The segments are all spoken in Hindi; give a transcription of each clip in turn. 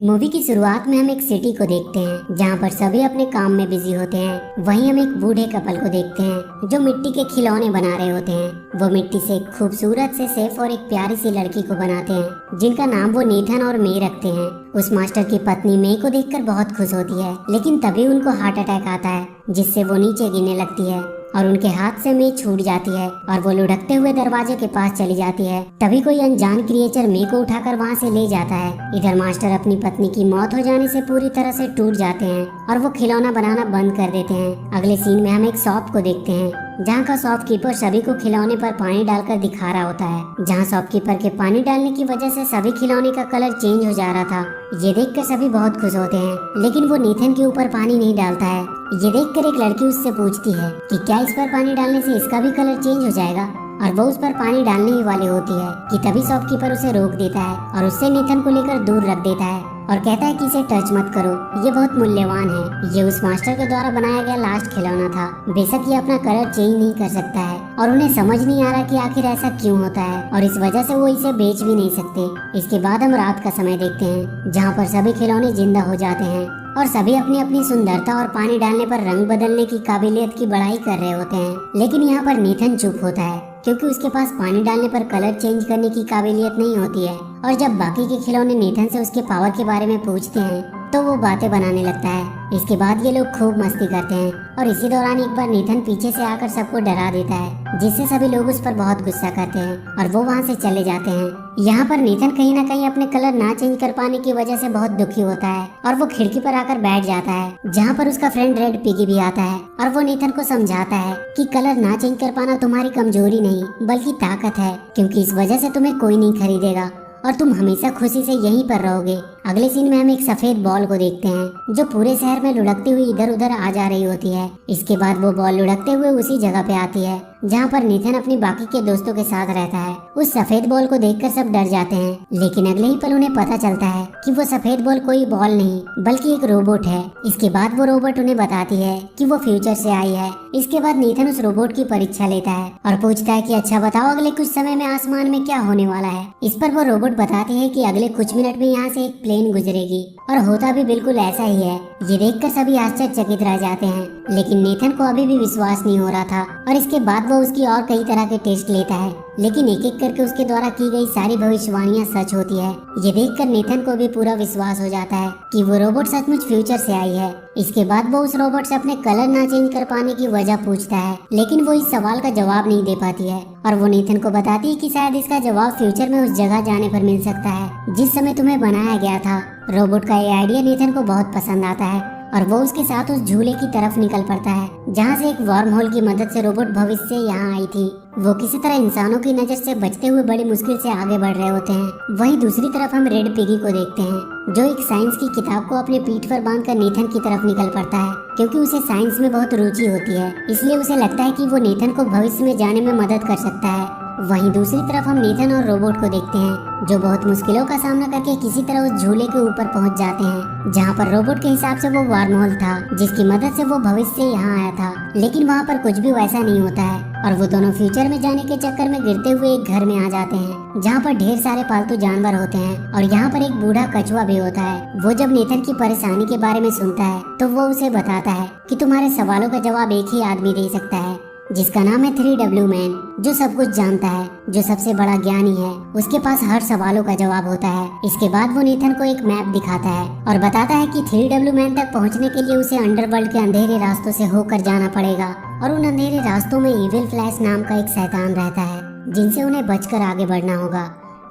मूवी की शुरुआत में हम एक सिटी को देखते हैं जहाँ पर सभी अपने काम में बिजी होते हैं। वहीं हम एक बूढ़े कपल को देखते हैं जो मिट्टी के खिलौने बना रहे होते हैं। वो मिट्टी से एक खूबसूरत से सेफ और एक प्यारी सी लड़की को बनाते हैं जिनका नाम वो नेथन और मे रखते हैं। उस मास्टर की पत्नी मे को देखकर बहुत खुश होती है, लेकिन तभी उनको हार्ट अटैक आता है जिससे वो नीचे गिरने लगती है और उनके हाथ से मे छूट जाती है और वो लुढ़कते हुए दरवाजे के पास चली जाती है। तभी कोई अनजान क्रिएचर मे को उठाकर वहाँ से ले जाता है। इधर मास्टर अपनी पत्नी की मौत हो जाने से पूरी तरह से टूट जाते हैं और वो खिलौना बनाना बंद कर देते हैं। अगले सीन में हम एक शॉप को देखते हैं जहाँ का शॉपकीपर सभी को खिलौने पर पानी डालकर दिखा रहा होता है। जहाँ शॉपकीपर के पानी डालने की वजह से सभी खिलौने का कलर चेंज हो जा रहा था। ये देखकर सभी बहुत खुश होते हैं, लेकिन वो नेथन के ऊपर पानी नहीं डालता है। ये देखकर एक लड़की उससे पूछती है कि क्या इस पर पानी डालने से इसका भी कलर चेंज हो जाएगा, और वो उस पर पानी डालने ही वाली होती है कि तभी शॉपकीपर उसे रोक देता है और उससे नेथन को लेकर दूर रख देता है और कहता है कि इसे टच मत करो, ये बहुत मूल्यवान है। ये उस मास्टर के द्वारा बनाया गया लास्ट खिलौना था। बेशक ये अपना कलर चेंज नहीं कर सकता है और उन्हें समझ नहीं आ रहा कि आखिर ऐसा क्यों होता है, और इस वजह से वो इसे बेच भी नहीं सकते। इसके बाद हम रात का समय देखते हैं जहाँ पर सभी खिलौने जिंदा हो जाते हैं और सभी अपनी अपनी सुंदरता और पानी डालने पर रंग बदलने की काबिलियत की बड़ाई कर रहे होते हैं। लेकिन यहाँ पर नेथन चुप होता है क्योंकि उसके पास पानी डालने पर कलर चेंज करने की काबिलियत नहीं होती है। और जब बाकी के खिलौने नेथन से उसके पावर के बारे में पूछते हैं तो वो बातें बनाने लगता है। इसके बाद ये लोग खूब मस्ती करते हैं और इसी दौरान एक बार नेथन पीछे से आकर सबको डरा देता है, जिससे सभी लोग उस पर बहुत गुस्सा करते हैं और वो वहाँ से चले जाते हैं। यहाँ पर नेथन कहीं ना कहीं अपने कलर ना चेंज कर पाने की वजह से बहुत दुखी होता है और वो खिड़की पर आकर बैठ जाता है, जहाँ पर उसका फ्रेंड रेड पिगी भी आता है और वो नेथन को समझाता है कि कलर ना चेंज कर पाना तुम्हारी कमजोरी नहीं बल्कि ताकत है, क्योंकि इस वजह से तुम्हें कोई नहीं खरीदेगा और तुम हमेशा खुशी से यहीं पर रहोगे। अगले सीन में हम एक सफेद बॉल को देखते हैं जो पूरे शहर में लुढ़कती हुई इधर उधर आ जा रही होती है। इसके बाद वो बॉल लुढ़कते हुए उसी जगह पे आती है जहाँ पर नेथन अपनी बाकी के दोस्तों के साथ रहता है। उस सफेद बॉल को देखकर सब डर जाते हैं, लेकिन अगले ही पल उन्हें पता चलता है कि वो सफेद बॉल कोई बॉल नहीं बल्कि एक रोबोट है। इसके बाद वो रोबोट उन्हें बताती है कि वो फ्यूचर से आई है। इसके बाद नेथन उस रोबोट की परीक्षा लेता है और पूछता है कि अच्छा बताओ अगले कुछ समय में आसमान में क्या होने वाला है। इस पर वो रोबोट बताती है कि अगले कुछ मिनट में यहाँ से एक प्लेन गुजरेगी, और होता भी बिल्कुल ऐसा ही है। ये देखकर सभी आश्चर्यचकित रह जाते हैं, लेकिन नेथन को अभी भी विश्वास नहीं हो रहा था और इसके बाद वो उसकी और कई तरह के टेस्ट लेता है, लेकिन एक एक करके उसके द्वारा की गई सारी भविष्यवाणियां सच होती है। ये देखकर नेथन को भी पूरा विश्वास हो जाता है कि वो रोबोट सचमुच फ्यूचर से आई है। इसके बाद वो उस रोबोट से अपने कलर ना चेंज कर पाने की वजह पूछता है, लेकिन वो इस सवाल का जवाब नहीं दे पाती है और वो नेथन को बताती है कि शायद इसका जवाब फ्यूचर में उस जगह जाने पर मिल सकता है जिस समय तुम्हें बनाया गया था। रोबोट का ये आइडिया नेथन को बहुत पसंद आता है और वो उसके साथ उस झूले की तरफ निकल पड़ता है जहाँ से एक वर्म होल की मदद से रोबोट भविष्य से यहाँ आई थी। वो किसी तरह इंसानों की नजर से बचते हुए बड़ी मुश्किल से आगे बढ़ रहे होते हैं। वहीं दूसरी तरफ हम रेड पिगी को देखते हैं जो एक साइंस की किताब को अपने पीठ पर बांधकर नेथन की तरफ निकल पड़ता है, क्योंकि उसे साइंस में बहुत रुचि होती है। इसलिए उसे लगता है कि वो नेथन को भविष्य में जाने में मदद कर सकता है। वहीं दूसरी तरफ हम नेथन और रोबोट को देखते हैं जो बहुत मुश्किलों का सामना करके किसी तरह उस झूले के ऊपर पहुंच जाते हैं जहां पर रोबोट के हिसाब से वो वर्म होल था जिसकी मदद से वो भविष्य से यहाँ आया था, लेकिन वहां पर कुछ भी वैसा नहीं होता है और वो दोनों फ्यूचर में जाने के चक्कर में गिरते हुए एक घर में आ जाते हैं जहाँ पर ढेर सारे पालतू जानवर होते हैं और यहाँ पर एक बूढ़ा कछुआ भी होता है। वो जब नेथन की परेशानी के बारे में सुनता है तो वो उसे बताता है कि तुम्हारे सवालों का जवाब एक ही आदमी दे सकता है जिसका नाम है 3W मैन, जो सब कुछ जानता है, जो सबसे बड़ा ज्ञानी है। उसके पास हर सवालों का जवाब होता है। इसके बाद वो नेथन को एक मैप दिखाता है और बताता है कि 3W मैन तक पहुंचने के लिए उसे अंडरवर्ल्ड के अंधेरे रास्तों से होकर जाना पड़ेगा और उन अंधेरे रास्तों में इविल फ्लैश नाम का एक शैतान रहता है जिनसे उन्हें बचकर आगे बढ़ना होगा,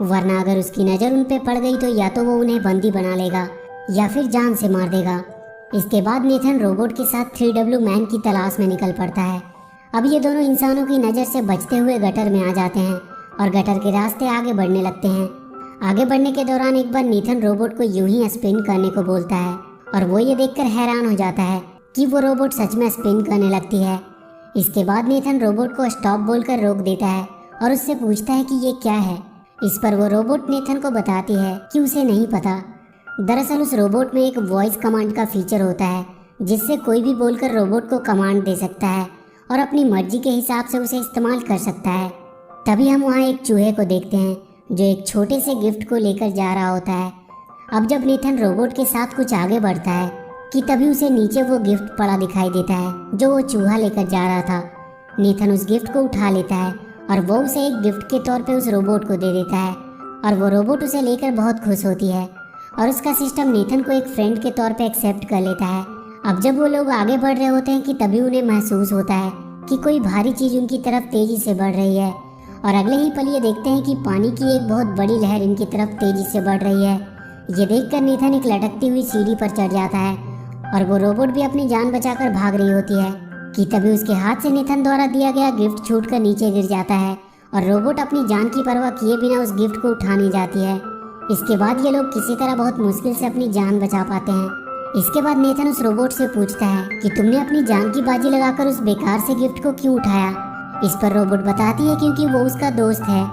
वरना अगर उसकी नजर उन पे पड़ गई तो या तो वो उन्हें बंदी बना लेगा या फिर जान से मार देगा। इसके बाद नेथन रोबोट के साथ 3W मैन की तलाश में निकल पड़ता है। अब ये दोनों इंसानों की नज़र से बचते हुए गटर में आ जाते हैं और गटर के रास्ते आगे बढ़ने लगते हैं। आगे बढ़ने के दौरान एक बार नेथन रोबोट को यूं ही स्पिन करने को बोलता है और वो ये देखकर हैरान हो जाता है कि वो रोबोट सच में स्पिन करने लगती है। इसके बाद नेथन रोबोट को स्टॉप बोलकर रोक देता है और उससे पूछता है कि ये क्या है। इस पर वो रोबोट नेथन को बताती है कि उसे नहीं पता। दरअसल उस रोबोट में एक वॉइस कमांड का फीचर होता है जिससे कोई भी बोलकर रोबोट को कमांड दे सकता है और अपनी मर्जी के हिसाब से उसे इस्तेमाल कर सकता है। तभी हम वहाँ एक चूहे को देखते हैं जो एक छोटे से गिफ्ट को लेकर जा रहा होता है अब जब नेथन रोबोट के साथ कुछ आगे बढ़ता है कि तभी उसे नीचे वो गिफ्ट पड़ा दिखाई देता है जो वो चूहा लेकर जा रहा था। नेथन उस गिफ्ट को उठा लेता है और वो उसे एक गिफ्ट के तौर पे उस रोबोट को दे देता है और वो रोबोट उसे लेकर बहुत खुश होती है और उसका सिस्टम नेथन को एक फ्रेंड के तौर पे एक्सेप्ट कर लेता है। अब जब वो लोग आगे बढ़ रहे होते हैं कि तभी उन्हें महसूस होता है कि कोई भारी चीज उनकी तरफ तेजी से बढ़ रही है और अगले ही पल ये देखते हैं कि पानी की एक बहुत बड़ी लहर इनकी तरफ तेजी से बढ़ रही है। ये देखकर नेथन एक लटकती हुई सीढ़ी पर चढ़ जाता है और वो रोबोट भी अपनी जान बचाकर भाग रही होती है कि तभी उसके हाथ से नेथन द्वारा दिया गया गिफ्ट छूटकर नीचे गिर जाता है और रोबोट अपनी जान की परवाह किए बिना उस गिफ्ट को उठाने जाती है। इसके बाद ये लोग किसी तरह बहुत मुश्किल से अपनी जान बचा पाते हैं। इसके बाद नेथन उस रोबोट से पूछता है कि तुमने अपनी जान की बाजी लगाकर उस बेकार से गिफ्ट को क्यों उठाया। इस पर रोबोट बताती है क्योंकि वो उसका दोस्त है।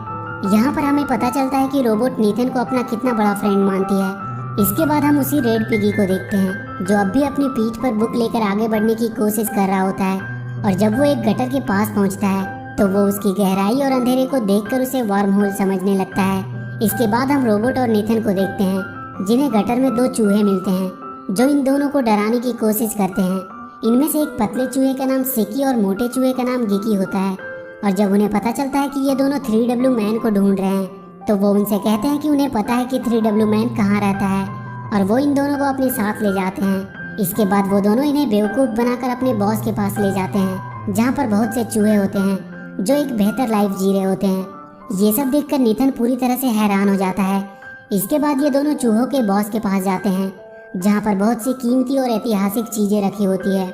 यहाँ पर हमें पता चलता है कि रोबोट नेथन को अपना कितना बड़ा फ्रेंड मानती है। इसके बाद हम उसी रेड पिगी को देखते हैं जो अब भी अपनी पीठ पर बुक लेकर आगे बढ़ने की कोशिश कर रहा होता है और जब वो एक गटर के पास पहुँचता है तो वो उसकी गहराई और अंधेरे को देखकर उसे वार्म होल समझने लगता है। इसके बाद हम रोबोट और नेथन को देखते हैं जिन्हें गटर में दो चूहे मिलते हैं जो इन दोनों को डराने की कोशिश करते हैं। इनमें से एक पतले चूहे का नाम सिकी और मोटे चूहे का नाम गिकी होता है और जब उन्हें पता चलता है कि ये दोनों 3W मैन को ढूंढ रहे हैं तो वो उनसे कहते हैं कि उन्हें पता है कि 3W मैन कहाँ रहता है और वो इन दोनों को अपने साथ ले जाते हैं। इसके बाद वो दोनों इन्हें बेवकूफ़ बनाकर अपने बॉस के पास ले जाते हैं जहाँ पर बहुत से चूहे होते हैं जो एक बेहतर लाइफ जी रहे होते हैं। ये सब देखकर नेथन पूरी तरह से हैरान हो जाता है। इसके बाद ये दोनों चूहों के बॉस के पास जाते हैं जहाँ पर बहुत सी कीमती और ऐतिहासिक चीजें रखी होती है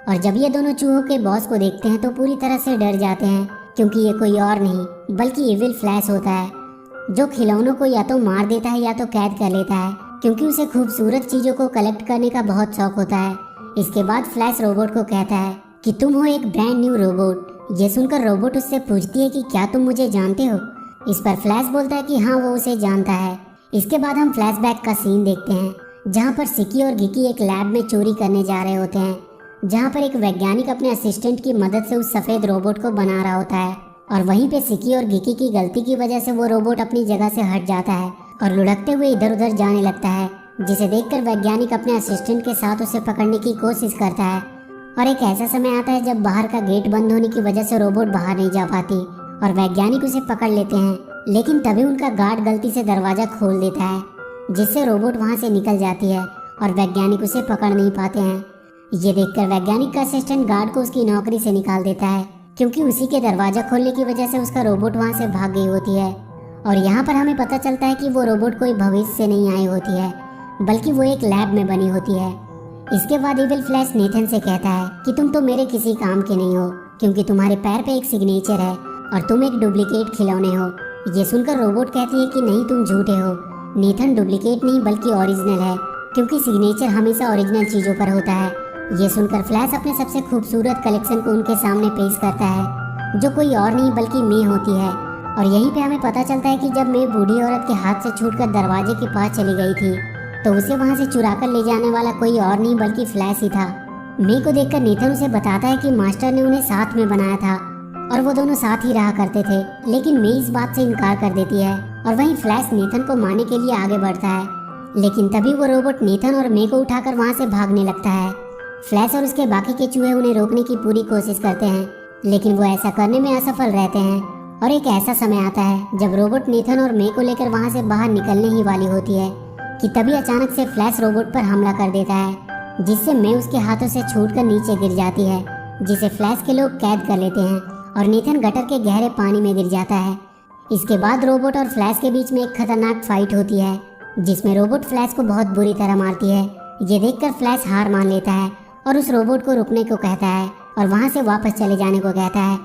और जब ये दोनों चूहों के बॉस को देखते हैं तो पूरी तरह से डर जाते हैं क्योंकि ये कोई और नहीं बल्कि इविल फ्लैश होता है जो खिलौनों को या तो मार देता है या तो कैद कर लेता है क्योंकि उसे खूबसूरत चीजों को कलेक्ट करने का बहुत शौक होता है। इसके बाद फ्लैश रोबोट को कहता है कि तुम हो एक ब्रांड न्यू रोबोट। ये सुनकर रोबोट उससे पूछती है कि क्या तुम मुझे जानते हो। इस पर फ्लैश बोलता है कि हाँ वो उसे जानता है। इसके बाद हम फ्लैशबैक का सीन देखते हैं जहाँ पर सिकी और गिकी एक लैब में चोरी करने जा रहे होते हैं जहाँ पर एक वैज्ञानिक अपने असिस्टेंट की मदद से उस सफेद रोबोट को बना रहा होता है और वहीं पे सिकी और गिकी की गलती की वजह से वो रोबोट अपनी जगह से हट जाता है और लुढ़कते हुए इधर उधर जाने लगता है जिसे देखकर वैज्ञानिक अपने असिस्टेंट के साथ उसे पकड़ने की कोशिश करता है। और एक ऐसा समय आता है जब बाहर का गेट बंद होने की वजह से रोबोट बाहर नहीं जा पाती और वैज्ञानिक उसे पकड़ लेते हैं लेकिन तभी उनका गार्ड गलती से दरवाजा खोल देता है जिससे रोबोट वहां से निकल जाती है और वैज्ञानिक उसे पकड़ नहीं पाते हैं। ये देखकर वैज्ञानिक का असिस्टेंट गार्ड को उसकी नौकरी से निकाल देता है क्योंकि उसी के दरवाजा खोलने की वजह से उसका रोबोट वहां से भाग गई होती है। और यहाँ पर हमें पता चलता है कि वो रोबोट कोई भविष्य से नहीं आई होती है बल्कि वो एक लैब में बनी होती है। इसके बाद इविल फ्लैश नेथन से कहता है कि तुम तो मेरे किसी काम के नहीं हो क्योंकि तुम्हारे पैर पे एक सिग्नेचर है और तुम एक डुप्लीकेट खिलौने हो। ये सुनकर रोबोट कहती है कि नहीं तुम झूठे हो, नेथन डुप्लीकेट नहीं बल्कि ओरिजिनल है क्योंकि सिग्नेचर हमेशा ओरिजिनल चीजों पर होता है। ये सुनकर फ्लैश अपने सबसे खूबसूरत कलेक्शन को उनके सामने पेश करता है जो कोई और नहीं बल्कि मे होती है। और यहीं पे हमें पता चलता है कि जब मे बूढ़ी औरत के हाथ से छूटकर दरवाजे के पास चली गई थी तो उसे वहां से चुराकर ले जाने वाला कोई और नहीं बल्कि फ्लैश ही था। मे को देखकर नेथन उसे बताता है कि मास्टर ने उन्हें साथ में बनाया था और वो दोनों साथ ही रहा करते थे, लेकिन मे इस बात से इनकार कर देती है और वहीं फ्लैश नेथन को मारने के लिए आगे बढ़ता है लेकिन तभी वो रोबोट नेथन और मे को उठाकर वहां से भागने लगता है। फ्लैश और उसके बाकी के चूहे उन्हें रोकने की पूरी कोशिश करते हैं लेकिन वो ऐसा करने में असफल रहते हैं और एक ऐसा समय आता है जब रोबोट नेथन और मे को लेकर वहां से बाहर निकलने ही वाली होती है कि तभी अचानक से फ्लैश रोबोट पर हमला कर देता है जिससे मे उसके हाथों से छूटकर नीचे गिर जाती है जिसे फ्लैश के लोग कैद कर लेते हैं और नेथन गटर के गहरे पानी में गिर जाता है। इसके बाद रोबोट और फ्लैश के बीच में एक खतरनाक फाइट होती है जिसमें रोबोट फ्लैश को बहुत बुरी तरह मारती है। ये देखकर फ्लैश हार मान लेता है और उस रोबोट को रुकने को कहता है और वहां से वापस चले जाने को कहता है।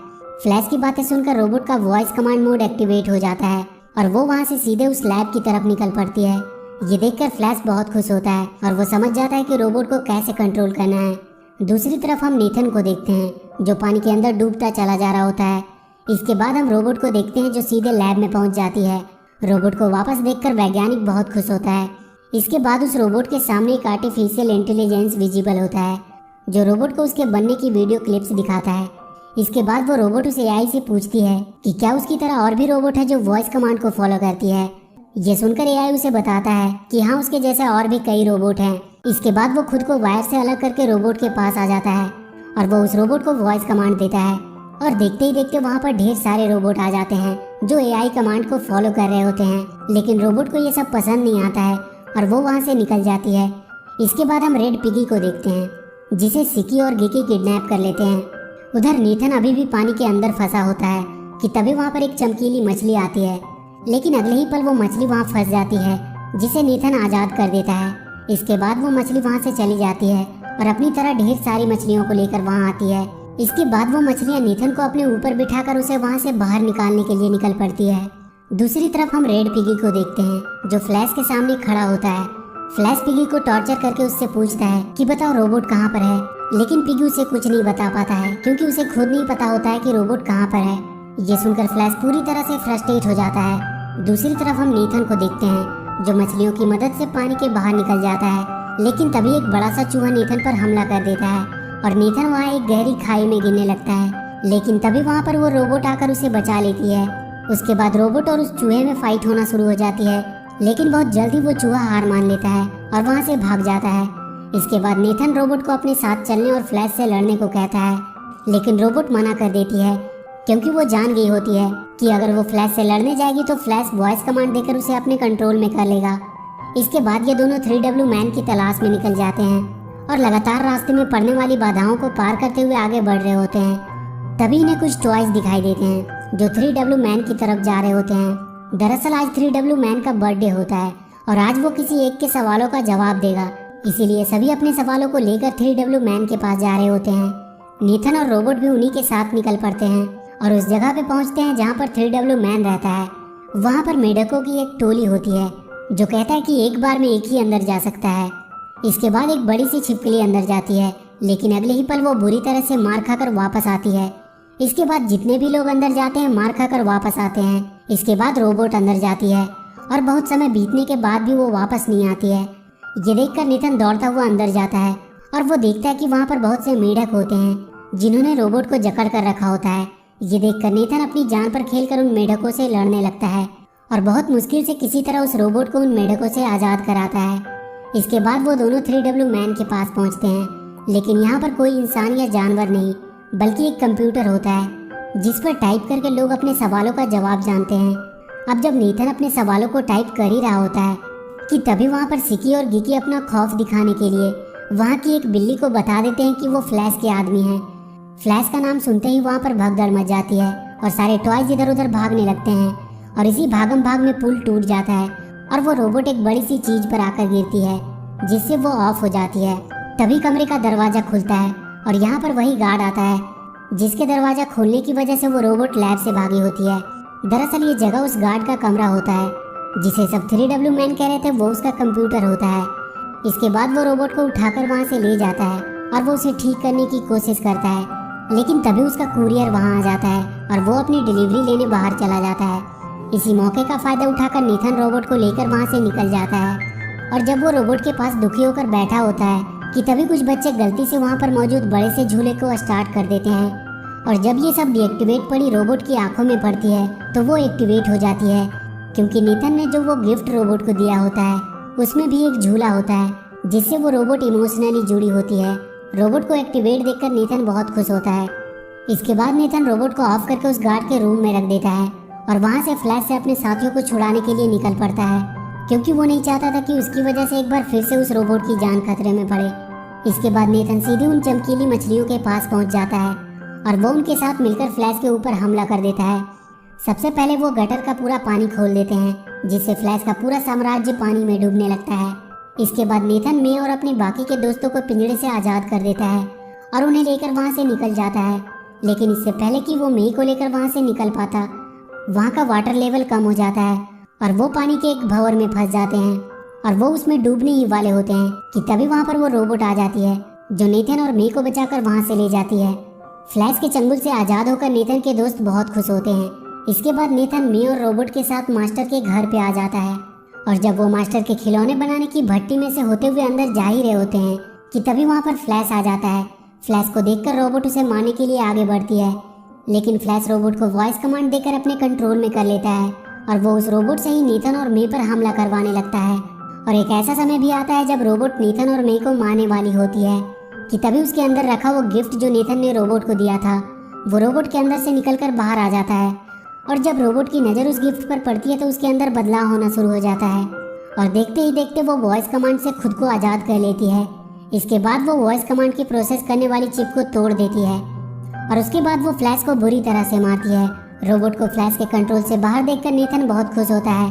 फ्लैश की बातें सुनकर रोबोट का वॉइस कमांड मोड एक्टिवेट हो जाता है और वो वहां से सीधे उस लैब की तरफ निकल पड़ती है। ये देखकर फ्लैश बहुत खुश होता है और वो समझ जाता है कि रोबोट को कैसे कंट्रोल करना है। दूसरी तरफ हम नेथन को देखते हैं जो पानी के अंदर डूबता चला जा रहा होता है। इसके बाद हम रोबोट को देखते हैं जो सीधे लैब में पहुंच जाती है। रोबोट को वापस देखकर वैज्ञानिक बहुत खुश होता है। इसके बाद उस रोबोट के सामने एक आर्टिफिशियल इंटेलिजेंस विजिबल होता है जो रोबोट को उसके बनने की वीडियो क्लिप्स दिखाता है। इसके बाद वो रोबोट उस एआई से पूछती है कि क्या उसकी तरह और भी रोबोट है जो वॉइस कमांड को फॉलो करती है। ये सुनकर एआई उसे बताता है कि हाँ, उसके जैसे और भी कई रोबोट हैं। इसके बाद वो खुद को वायर से अलग करके रोबोट के पास आ जाता है और वो उस रोबोट को वॉइस कमांड देता है और देखते ही देखते वहाँ पर ढेर सारे रोबोट आ जाते हैं जो एआई कमांड को फॉलो कर रहे होते हैं। लेकिन रोबोट को ये सब पसंद नहीं आता है और वो वहाँ से निकल जाती है। इसके बाद हम रेड पिगी को देखते हैं जिसे सिकी और गिकी किडनैप कर लेते हैं। उधर नीथन अभी भी पानी के अंदर फंसा होता है कि तभी वहाँ पर एक चमकीली मछली आती है, लेकिन अगले ही पल वो मछली वहाँ फंस जाती है जिसे नीथन आज़ाद कर देता है। इसके बाद वो मछली वहाँ से चली जाती है और अपनी तरह ढेर सारी मछलियों को लेकर वहाँ आती है। इसके बाद वो मछलियाँ नीथन को अपने ऊपर बिठाकर उसे वहाँ से बाहर निकालने के लिए निकल पड़ती है। दूसरी तरफ हम रेड पिगी को देखते हैं जो फ्लैश के सामने खड़ा होता है। फ्लैश पिगी को टॉर्चर करके उससे पूछता है कि बताओ रोबोट कहाँ पर है, लेकिन पिगी उसे कुछ नहीं बता पाता है क्योंकि उसे खुद नहीं पता होता है कि रोबोट कहाँ पर है। ये सुनकर फ्लैश पूरी तरह से फ्रस्ट्रेट हो जाता है। दूसरी तरफ हम नीथन को देखते हैं जो मछलियों की मदद से पानी के बाहर निकल जाता है, लेकिन तभी एक बड़ा सा चूहा नीथन पर हमला कर देता है और नीथन वहाँ एक गहरी खाई में गिरने लगता है। लेकिन तभी वहाँ पर वो रोबोट आकर उसे बचा लेती है। उसके बाद रोबोट और उस चूहे में फाइट होना शुरू हो जाती है, लेकिन बहुत जल्दी वो चूहा हार मान लेता है और वहाँ से भाग जाता है। इसके बाद नीथन रोबोट को अपने साथ चलने और फ्लैश से लड़ने को कहता है, लेकिन रोबोट मना कर देती है क्योंकि वो जान गई होती है कि अगर वो फ्लैश से लड़ने जाएगी तो फ्लैश वॉइस कमांड देकर उसे अपने कंट्रोल में कर लेगा। इसके बाद ये दोनों 3W मैन की तलाश में निकल जाते हैं और लगातार रास्ते में पड़ने वाली बाधाओं को पार करते हुए आगे बढ़ रहे होते हैं। तभी इन्हें कुछ टॉयज दिखाई देते हैं जो 3W मैन की तरफ जा रहे होते हैं। दरअसल आज 3W मैन का बर्थडे होता है और आज वो किसी एक के सवालों का जवाब देगा, इसीलिए सभी अपने सवालों को लेकर 3W मैन के पास जा रहे होते हैं। नीथन और रोबोट भी उन्हीं के साथ निकल पड़ते हैं और उस जगह पे पहुंचते हैं जहाँ पर 3W मैन रहता है। वहाँ पर मेढकों की एक टोली होती है जो कहता है कि एक बार में एक ही अंदर जा सकता है। इसके बाद एक बड़ी सी छिपकली अंदर जाती है, लेकिन अगले ही पल वो बुरी तरह से मार खाकर वापस आती है। इसके बाद जितने भी लोग अंदर जाते हैं मार खाकर वापस आते हैं। इसके बाद रोबोट अंदर जाती है और बहुत समय बीतने के बाद भी वो वापस नहीं आती है। ये देखकर नितिन दौड़ता हुआ अंदर जाता है और वो देखता है कि वहाँ पर बहुत से मेढक होते हैं जिन्होंने रोबोट को जकड़ कर रखा होता है। ये देखकर नितिन अपनी जान पर खेलकर उन मेढकों से लड़ने लगता है और बहुत मुश्किल से किसी तरह उस रोबोट को उन मेढकों से आज़ाद कराता है। इसके बाद वो दोनों 3W मैन के पास पहुंचते हैं, लेकिन यहाँ पर कोई इंसान या जानवर नहीं बल्कि एक कंप्यूटर होता है जिस पर टाइप करके लोग अपने सवालों का जवाब जानते हैं। अब जब नीथन अपने सवालों को टाइप कर ही रहा होता है कि तभी वहाँ पर सिकी और गिकी अपना खौफ दिखाने के लिए वहाँ की एक बिल्ली को बता देते हैं कि वो फ्लैश के आदमी हैं। फ्लैश का नाम सुनते ही वहाँ पर भगदड़ मच जाती है और सारे टॉयज इधर उधर भागने लगते हैं और इसी भागम भाग में पुल टूट जाता है और वो रोबोट एक बड़ी सी चीज पर आकर गिरती है जिससे वो ऑफ हो जाती है। तभी कमरे का दरवाजा खुलता है और यहाँ पर वही गार्ड आता है जिसके दरवाजा खोलने की वजह से वो रोबोट लैब से भागी होती है। दरअसल ये जगह उस गार्ड का कमरा होता है जिसे सब 3W मैन कह रहे थे वो उसका कंप्यूटर होता है। इसके बाद वो रोबोट को उठाकर वहाँ से ले जाता है और वो उसे ठीक करने की कोशिश करता है, लेकिन तभी उसका कुरियर वहाँ आ जाता है और वो अपनी डिलीवरी लेने बाहर चला जाता है। इसी मौके का फायदा उठाकर नीथन रोबोट को लेकर वहाँ से निकल जाता है और जब वो रोबोट के पास दुखी होकर बैठा होता है कि तभी कुछ बच्चे गलती से वहाँ पर मौजूद बड़े से झूले को स्टार्ट कर देते हैं और जब ये सब डीएक्टिवेट पड़ी रोबोट की आंखों में पड़ती है तो वो एक्टिवेट हो जाती है क्योंकि नीथन ने जो वो गिफ्ट रोबोट को दिया होता है उसमें भी एक झूला होता है जिससे वो रोबोट इमोशनली जुड़ी होती है। रोबोट को एक्टिवेट देखकर नीथन बहुत खुश होता है। इसके बाद नीथन रोबोट को ऑफ करके उस गार्ड के रूम में रख देता है और वहाँ से फ्लैश से अपने साथियों को छुड़ाने के लिए निकल पड़ता है क्योंकि वो नहीं चाहता था कि उसकी वजह से एक बार फिर से उस रोबोट की जान खतरे में पड़े। इसके बाद नीथन सीधे उन चमकीली मछलियों के पास पहुंच जाता है और वो उनके साथ मिलकर फ्लैश के ऊपर हमला कर देता है। सबसे पहले वो गटर का पूरा पानी खोल देते हैं जिससे फ्लैश का पूरा साम्राज्य पानी में डूबने लगता है। इसके बाद नीथन मे और अपने बाकी के दोस्तों को पिंजरे से आज़ाद कर देता है और उन्हें लेकर वहाँ से निकल जाता है, लेकिन इससे पहले कि वो मे को लेकर वहाँ से निकल पाता वहाँ का वाटर लेवल कम हो जाता है और वो पानी के एक भंवर में फंस जाते हैं और वो उसमें डूबने ही वाले होते हैं कि तभी वहाँ पर वो रोबोट आ जाती है जो नीथन और मे को बचाकर वहाँ से ले जाती है। फ्लैश के चंगुल से आज़ाद होकर नीथन के दोस्त बहुत खुश होते हैं। इसके बाद नीथन मे और रोबोट के साथ मास्टर के घर पे आ जाता है और जब वो मास्टर के खिलौने बनाने की भट्टी में से होते हुए अंदर जा ही रहे होते हैं कि तभी वहाँ पर फ्लैश आ जाता है। फ्लैश को देखकर रोबोट उसे मारने के लिए आगे बढ़ती है, लेकिन फ्लैश रोबोट को वॉइस कमांड देकर अपने कंट्रोल में कर लेता है और वो उस रोबोट से ही नीथन और मे पर हमला करवाने लगता है। और एक ऐसा समय भी आता है जब रोबोट नीथन और मे को मारने वाली होती है कि तभी उसके अंदर रखा वो गिफ्ट जो नीथन ने रोबोट को दिया था वो रोबोट के अंदर से निकलकर बाहर आ जाता है। और जब रोबोट की नज़र उस गिफ्ट पर पड़ती है तो उसके अंदर बदलाव होना शुरू हो जाता है और देखते ही देखते वो वॉइस कमांड से खुद को आज़ाद कर लेती है। इसके बाद वो वॉइस कमांड की प्रोसेस करने वाली चिप को तोड़ देती है और उसके बाद वो फ्लैश को बुरी तरह से मारती है। रोबोट को फ्लैश के कंट्रोल से बाहर देखकर नीथन बहुत खुश होता है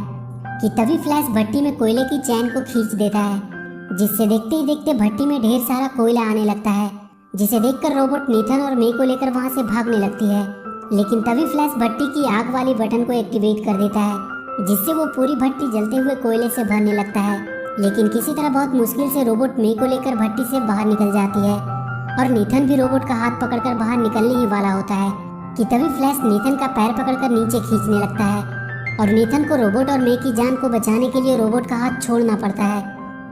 कि तभी फ्लैश भट्टी में कोयले की चैन को खींच देता है, जिससे देखते ही देखते भट्टी में ढेर सारा कोयला आने लगता है, जिसे देखकर रोबोट नीथन और मे को लेकर वहां से भागने लगती है। लेकिन तभी फ्लैश भट्टी की आग वाली बटन को एक्टिवेट कर देता है, जिससे वो पूरी भट्टी जलते हुए कोयले से भरने लगता है। लेकिन किसी तरह बहुत मुश्किल से रोबोट मे को लेकर भट्टी से बाहर निकल जाती है और नीथन भी रोबोट का हाथ पकड़कर बाहर निकलने ही वाला होता है कि तभी फ्लैश नीथन का पैर पकड़कर नीचे खींचने लगता है और नीथन को रोबोट और मे की जान को बचाने के लिए रोबोट का हाथ छोड़ना पड़ता है,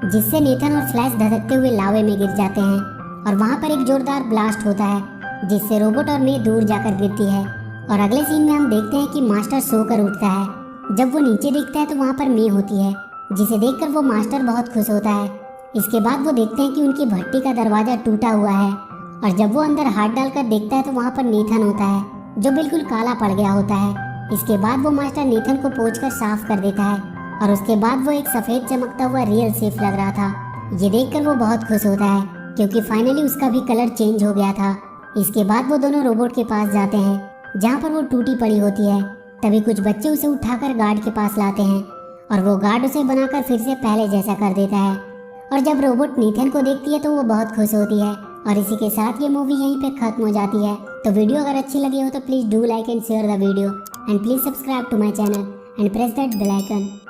जिससे नीथन और फ्लैश धधकते हुए लावे में गिर जाते हैं और वहां पर एक जोरदार ब्लास्ट होता है, जिससे रोबोट और मे दूर जाकर गिरती है। और अगले सीन में हम देखते हैं कि मास्टर सोकर उठता है। जब वो नीचे देखता है तो वहां पर मे होती है, जिसे देखकर वो मास्टर बहुत खुश होता है। इसके बाद वो देखते हैं कि उनकी भट्टी का दरवाजा टूटा हुआ है और जब वो अंदर हाथ डालकर देखता है तो वहाँ पर नीथन होता है जो बिल्कुल काला पड़ गया होता है। इसके बाद वो मास्टर नीथन को पोंछकर साफ कर देता है और उसके बाद वो एक सफेद चमकता हुआ रियल सेफ लग रहा था। ये देखकर वो बहुत खुश होता है क्योंकि फाइनली उसका भी कलर चेंज हो गया था। इसके बाद वो दोनों रोबोट के पास जाते हैं जहाँ पर वो टूटी पड़ी होती है। तभी कुछ बच्चे उसे उठाकर गार्ड के पास लाते हैं और वो गार्ड उसे बनाकर फिर से पहले जैसा कर देता है। और जब रोबोट नीथन को देखती है तो वो बहुत खुश होती है। और इसी के साथ ये मूवी यहीं पे खत्म हो जाती है। तो वीडियो अगर अच्छी लगी हो तो please do like and share the video and please subscribe to my channel and press that bell icon.